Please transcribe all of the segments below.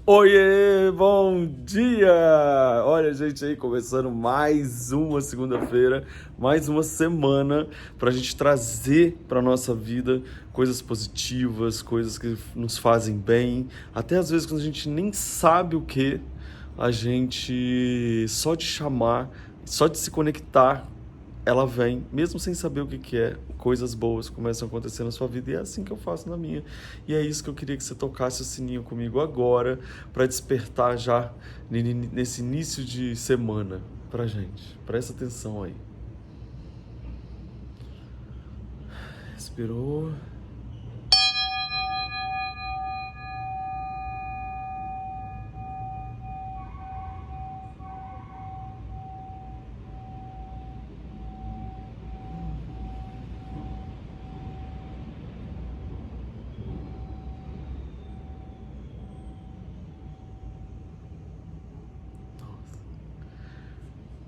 Oiê, bom dia! Olha, gente, aí começando mais uma segunda-feira, mais uma semana para a gente trazer para nossa vida coisas positivas, coisas que nos fazem bem, até às vezes quando a gente nem sabe o que, a gente só de chamar, só de se conectar, ela vem, mesmo sem saber o que que é, coisas boas começam a acontecer na sua vida e é assim que eu faço na minha. E é isso que eu queria que você tocasse o sininho comigo agora, para despertar já nesse início de semana pra gente. Presta atenção aí. Respirou.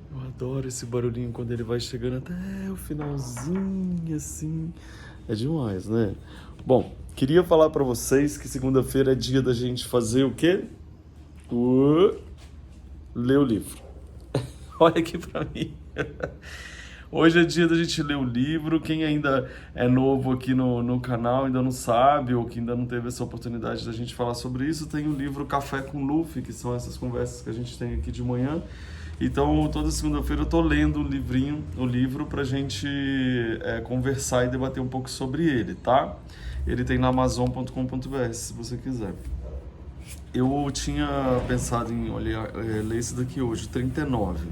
Eu adoro esse barulhinho quando ele vai chegando até o finalzinho, assim. É demais, né? Bom, queria falar pra vocês que segunda-feira é dia da gente fazer o quê? Ler o livro. Olha aqui pra mim. Hoje é dia da gente ler o livro. Quem ainda é novo aqui no canal, ainda não sabe, ou que ainda não teve essa oportunidade da gente falar sobre isso, tem o livro Café com Luffy, que são essas conversas que a gente tem aqui de manhã. Então, toda segunda-feira eu tô lendo o livro pra gente conversar e debater um pouco sobre ele, tá? Ele tem na amazon.com.br, se você quiser. Eu tinha pensado em ler esse daqui hoje, 39.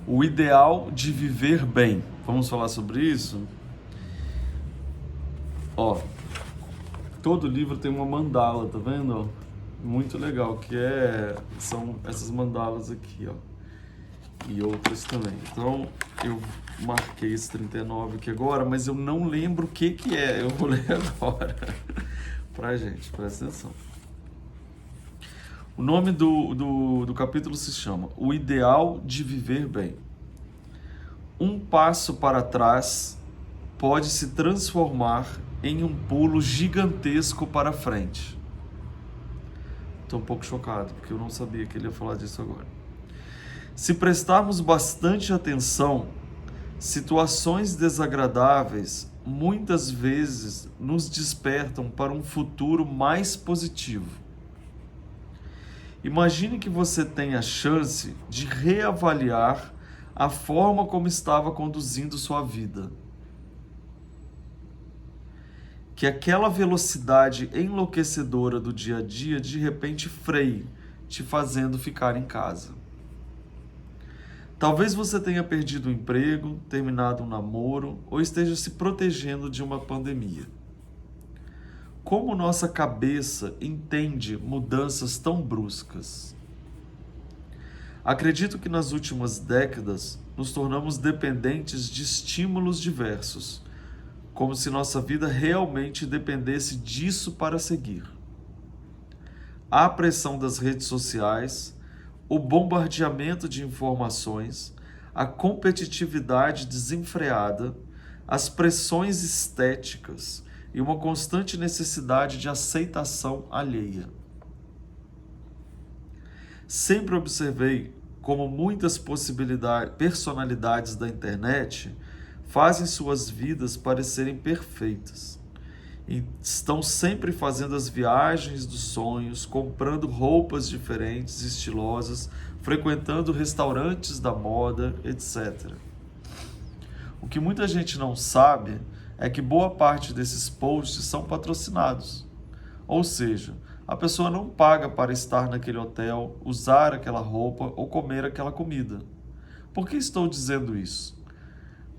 O ideal de viver bem. Vamos falar sobre isso? Ó, todo livro tem uma mandala, tá vendo? Muito legal, são essas mandalas aqui, ó. E outras também. Então, eu marquei esse 39 aqui agora, mas eu não lembro o que que é. Eu vou ler agora pra gente, presta atenção. O nome do capítulo se chama O Ideal de Viver Bem. Um passo para trás pode se transformar em um pulo gigantesco para frente. Estou um pouco chocado, porque eu não sabia que ele ia falar disso agora. Se prestarmos bastante atenção, situações desagradáveis muitas vezes nos despertam para um futuro mais positivo. Imagine que você tem a chance de reavaliar a forma como estava conduzindo sua vida. Que aquela velocidade enlouquecedora do dia a dia de repente freie, te fazendo ficar em casa. Talvez você tenha perdido o emprego, terminado um namoro ou esteja se protegendo de uma pandemia. Como nossa cabeça entende mudanças tão bruscas? Acredito que nas últimas décadas nos tornamos dependentes de estímulos diversos, como se nossa vida realmente dependesse disso para seguir. A pressão das redes sociais, o bombardeamento de informações, a competitividade desenfreada, as pressões estéticas e uma constante necessidade de aceitação alheia. Sempre observei como muitas personalidades da internet fazem suas vidas parecerem perfeitas. E estão sempre fazendo as viagens dos sonhos, comprando roupas diferentes, estilosas, frequentando restaurantes da moda, etc. O que muita gente não sabe é que boa parte desses posts são patrocinados. Ou seja, a pessoa não paga para estar naquele hotel, usar aquela roupa ou comer aquela comida. Por que estou dizendo isso?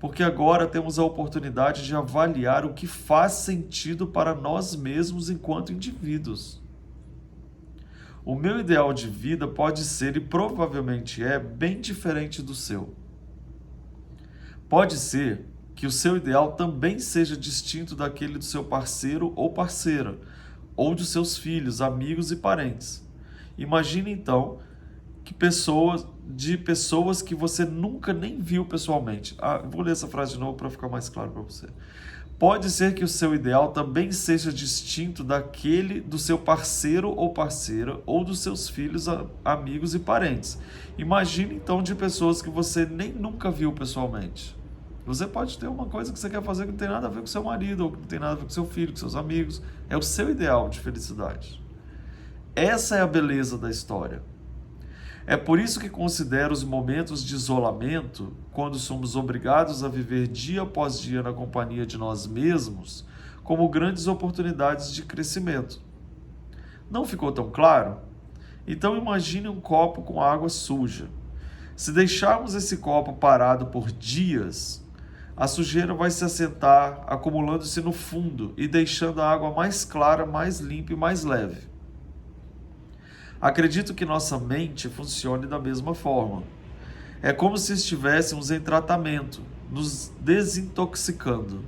Porque agora temos a oportunidade de avaliar o que faz sentido para nós mesmos enquanto indivíduos. O meu ideal de vida pode ser e provavelmente é bem diferente do seu. Pode ser que o seu ideal também seja distinto daquele do seu parceiro ou parceira, ou de seus filhos, amigos e parentes. Imagine então que pessoas que você nunca nem viu pessoalmente. Vou ler essa frase de novo para ficar mais claro para você. Pode ser que o seu ideal também seja distinto daquele do seu parceiro ou parceira ou dos seus filhos, amigos e parentes. Imagine então de pessoas que você nem nunca viu pessoalmente. Você pode ter uma coisa que você quer fazer que não tem nada a ver com seu marido, ou que não tem nada a ver com seu filho, com seus amigos. É o seu ideal de felicidade. Essa é a beleza da história. É por isso que considero os momentos de isolamento, quando somos obrigados a viver dia após dia na companhia de nós mesmos, como grandes oportunidades de crescimento. Não ficou tão claro? Então imagine um copo com água suja. Se deixarmos esse copo parado por dias, a sujeira vai se assentar, acumulando-se no fundo e deixando a água mais clara, mais limpa e mais leve. Acredito que nossa mente funcione da mesma forma. É como se estivéssemos em tratamento, nos desintoxicando.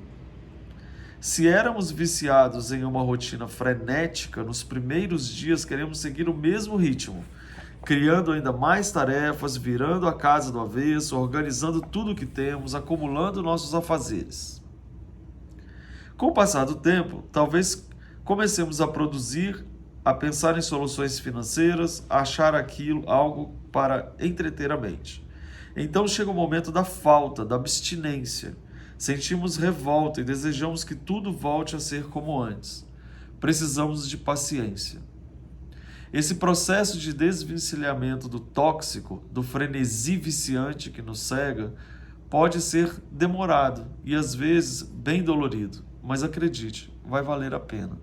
Se éramos viciados em uma rotina frenética, nos primeiros dias queremos seguir o mesmo ritmo, criando ainda mais tarefas, virando a casa do avesso, organizando tudo o que temos, acumulando nossos afazeres. Com o passar do tempo, talvez comecemos a produzir, a pensar em soluções financeiras, a achar algo para entreter a mente. Então chega o momento da falta, da abstinência. Sentimos revolta e desejamos que tudo volte a ser como antes. Precisamos de paciência. Esse processo de desvencilhamento do tóxico, do frenesi viciante que nos cega, pode ser demorado e às vezes bem dolorido, mas acredite, vai valer a pena.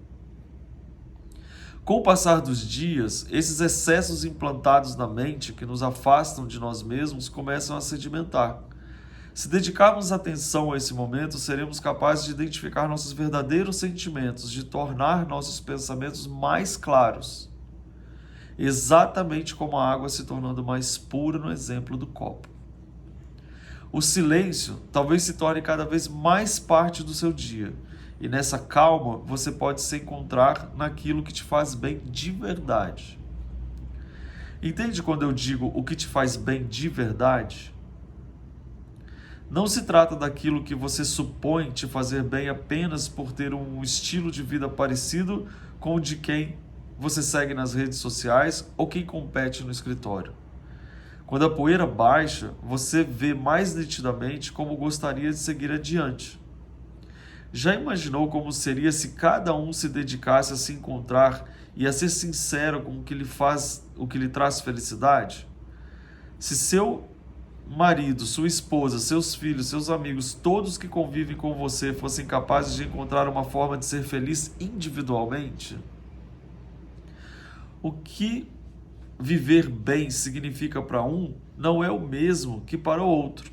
Com o passar dos dias, esses excessos implantados na mente que nos afastam de nós mesmos começam a sedimentar. Se dedicarmos atenção a esse momento, seremos capazes de identificar nossos verdadeiros sentimentos, de tornar nossos pensamentos mais claros. Exatamente como a água se tornando mais pura no exemplo do copo. O silêncio talvez se torne cada vez mais parte do seu dia. E nessa calma, você pode se encontrar naquilo que te faz bem de verdade. Entende quando eu digo o que te faz bem de verdade? Não se trata daquilo que você supõe te fazer bem apenas por ter um estilo de vida parecido com o de quem você segue nas redes sociais ou quem compete no escritório. Quando a poeira baixa, você vê mais nitidamente como gostaria de seguir adiante. Já imaginou como seria se cada um se dedicasse a se encontrar e a ser sincero com o que lhe traz felicidade? Se seu marido, sua esposa, seus filhos, seus amigos, todos que convivem com você fossem capazes de encontrar uma forma de ser feliz individualmente? O que viver bem significa para um não é o mesmo que para o outro.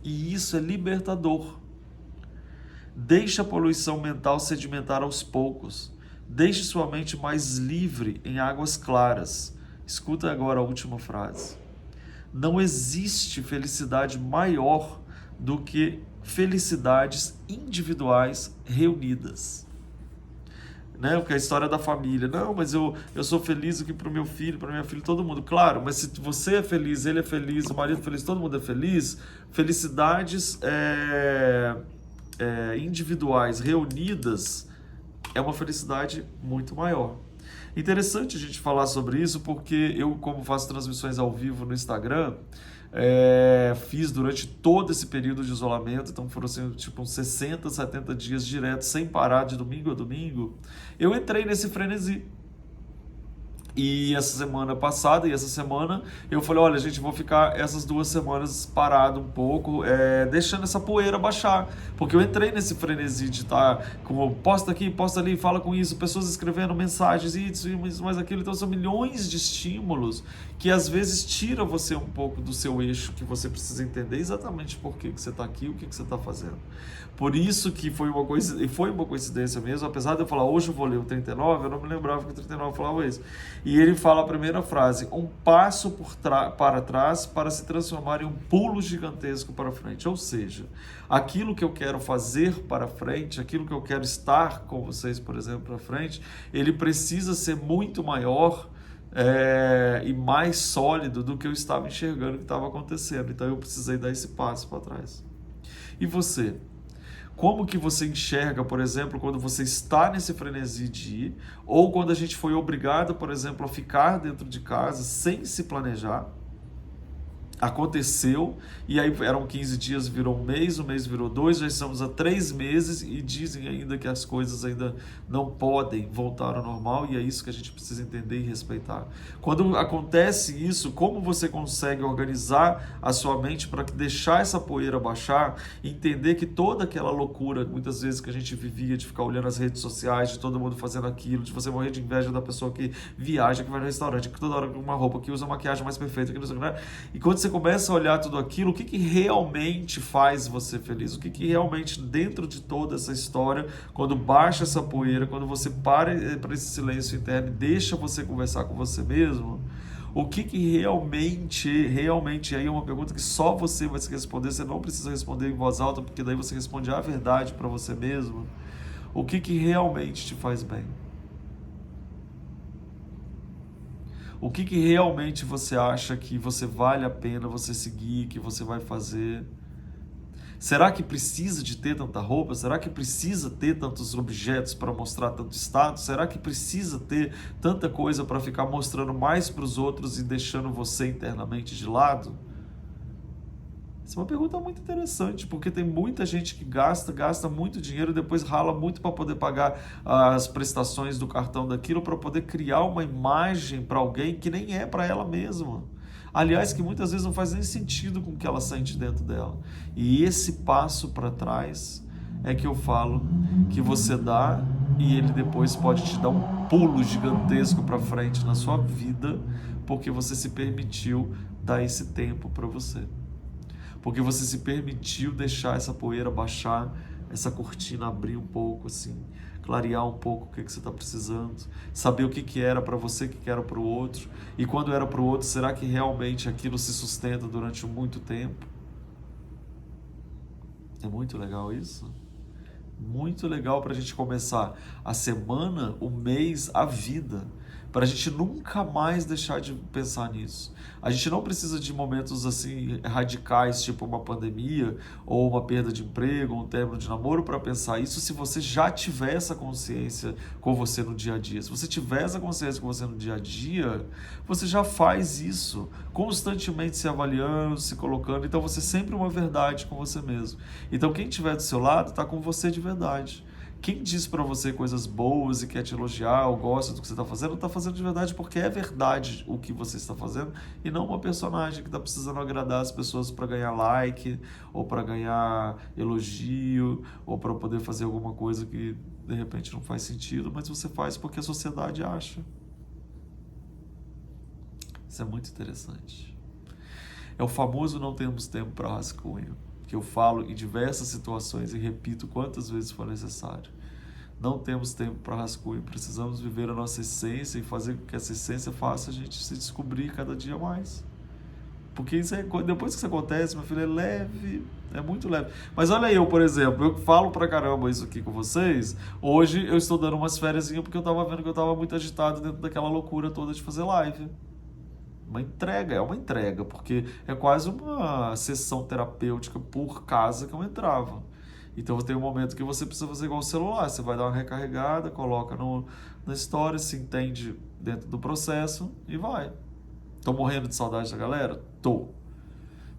E isso é libertador. Deixe a poluição mental sedimentar aos poucos. Deixe sua mente mais livre em águas claras. Escuta agora a última frase. Não existe felicidade maior do que felicidades individuais reunidas. Né? Porque a história da família. Não, mas eu sou feliz aqui para o meu filho, para minha filha, todo mundo. Claro, mas se você é feliz, ele é feliz, o marido é feliz, todo mundo é feliz, felicidades individuais reunidas é uma felicidade muito maior. Interessante a gente falar sobre isso porque eu, como faço transmissões ao vivo no Instagram, fiz durante todo esse período de isolamento, então foram assim, tipo uns 60, 70 dias direto, sem parar, de domingo a domingo. Eu entrei nesse frenesi. E essa semana passada e essa semana eu falei, olha gente, vou ficar essas 2 semanas parado um pouco, deixando essa poeira baixar, porque eu entrei nesse frenesi de estar como posta aqui, posta ali, fala com isso, pessoas escrevendo mensagens, isso, mais aquilo, então são milhões de estímulos que às vezes tira você um pouco do seu eixo, que você precisa entender exatamente por que você está aqui, o que você está fazendo. Por isso que foi uma coincidência mesmo, apesar de eu falar, hoje eu vou ler o 39, eu não me lembrava que o 39 falava isso. E ele fala a primeira frase, um passo para trás para se transformar em um pulo gigantesco para frente. Ou seja, aquilo que eu quero fazer para frente, aquilo que eu quero estar com vocês, por exemplo, para frente, ele precisa ser muito maior e mais sólido do que eu estava enxergando que estava acontecendo. Então eu precisei dar esse passo para trás. E você? Como que você enxerga, por exemplo, quando você está nesse frenesi de ir, ou quando a gente foi obrigado, por exemplo, a ficar dentro de casa sem se planejar. Aconteceu, e aí eram 15 dias, virou um mês, o mês virou 2, já estamos há 3 meses e dizem ainda que as coisas ainda não podem voltar ao normal, e é isso que a gente precisa entender e respeitar. Quando acontece isso, como você consegue organizar a sua mente para deixar essa poeira baixar, entender que toda aquela loucura, muitas vezes que a gente vivia, de ficar olhando as redes sociais, de todo mundo fazendo aquilo, de você morrer de inveja da pessoa que viaja, que vai no restaurante, que toda hora com uma roupa, que usa a maquiagem mais perfeita, que não sei o que, né? E quando você começa a olhar tudo aquilo, o que realmente faz você feliz? O que realmente, dentro de toda essa história, quando baixa essa poeira, quando você para esse silêncio interno e deixa você conversar com você mesmo, o que realmente, aí é uma pergunta que só você vai se responder, você não precisa responder em voz alta, porque daí você responde a verdade para você mesmo. O que realmente te faz bem? O que realmente você acha que você vale a pena você seguir, que você vai fazer? Será que precisa de ter tanta roupa? Será que precisa ter tantos objetos para mostrar tanto status? Será que precisa ter tanta coisa para ficar mostrando mais para os outros e deixando você internamente de lado? Essa é uma pergunta muito interessante, porque tem muita gente que gasta muito dinheiro e depois rala muito para poder pagar as prestações do cartão daquilo, para poder criar uma imagem para alguém que nem é para ela mesma. Aliás, que muitas vezes não faz nem sentido com o que ela sente dentro dela. E esse passo para trás é que eu falo que você dá, e ele depois pode te dar um pulo gigantesco para frente na sua vida, porque você se permitiu dar esse tempo para você. Porque você se permitiu deixar essa poeira baixar, essa cortina abrir um pouco, assim, clarear um pouco o que você está precisando, saber o que era para você, o que era para o outro, e quando era para o outro, será que realmente aquilo se sustenta durante muito tempo? É muito legal isso. Muito legal para a gente começar a semana, o mês, a vida, para a gente nunca mais deixar de pensar nisso. A gente não precisa de momentos assim radicais, tipo uma pandemia, ou uma perda de emprego, ou um término de namoro, para pensar isso, se você já tiver essa consciência com você no dia a dia. Se você tiver essa consciência com você no dia a dia, você já faz isso, constantemente se avaliando, se colocando, então você sempre uma verdade com você mesmo. Então quem estiver do seu lado está com você de verdade. Quem diz para você coisas boas e quer te elogiar ou gosta do que você está fazendo, está fazendo de verdade porque é verdade o que você está fazendo e não uma personagem que está precisando agradar as pessoas para ganhar like ou para ganhar elogio ou para poder fazer alguma coisa que de repente não faz sentido, mas você faz porque a sociedade acha. Isso é muito interessante. É o famoso não temos tempo para rascunho, que eu falo em diversas situações e repito quantas vezes for necessário. Não temos tempo para rascunho, precisamos viver a nossa essência e fazer com que essa essência faça a gente se descobrir cada dia mais. Porque isso depois que isso acontece, meu filho, é leve, é muito leve. Mas olha eu, por exemplo, eu falo pra caramba isso aqui com vocês, hoje eu estou dando umas férias porque eu tava vendo que eu tava muito agitado dentro daquela loucura toda de fazer live. É uma entrega, porque é quase uma sessão terapêutica por casa que eu entrava. Então tem um momento que você precisa fazer igual o celular, você vai dar uma recarregada, coloca na história, se entende dentro do processo e vai. Tô morrendo de saudade da galera? Tô.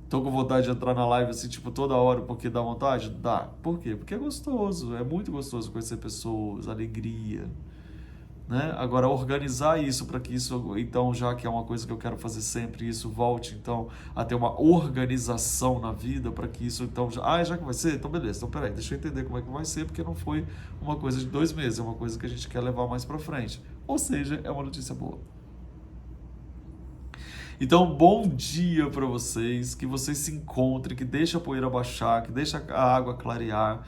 Tô com vontade de entrar na live assim, tipo, toda hora porque dá vontade? Dá. Por quê? Porque é gostoso, é muito gostoso conhecer pessoas, alegria. Né? Agora, organizar isso para que isso, então, já que é uma coisa que eu quero fazer sempre, isso volte, então, a ter uma organização na vida para que isso, então, já que vai ser? Então, beleza, então, peraí, deixa eu entender como é que vai ser, porque não foi uma coisa de 2 meses, é uma coisa que a gente quer levar mais para frente. Ou seja, é uma notícia boa. Então, bom dia para vocês, que vocês se encontrem, que deixe a poeira baixar, que deixe a água clarear,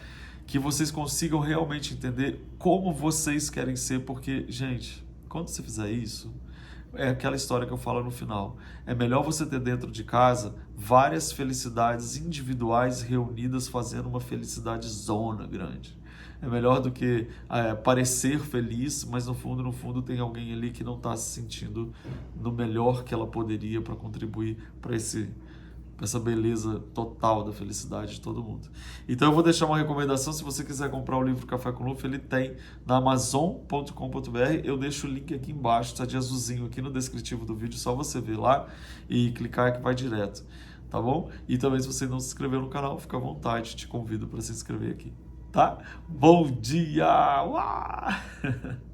que vocês consigam realmente entender como vocês querem ser, porque, gente, quando você fizer isso, é aquela história que eu falo no final. É melhor você ter dentro de casa várias felicidades individuais reunidas fazendo uma felicidade zona grande. É melhor do que parecer feliz, mas no fundo tem alguém ali que não está se sentindo no melhor que ela poderia para contribuir para esse para essa beleza total da felicidade de todo mundo. Então eu vou deixar uma recomendação, se você quiser comprar o livro Café com Luffy, ele tem na amazon.com.br, eu deixo o link aqui embaixo, está de azulzinho aqui no descritivo do vídeo, só você ver lá e clicar que vai direto, tá bom? E também se você não se inscreveu no canal, fica à vontade, te convido para se inscrever aqui, tá? Bom dia! Uau!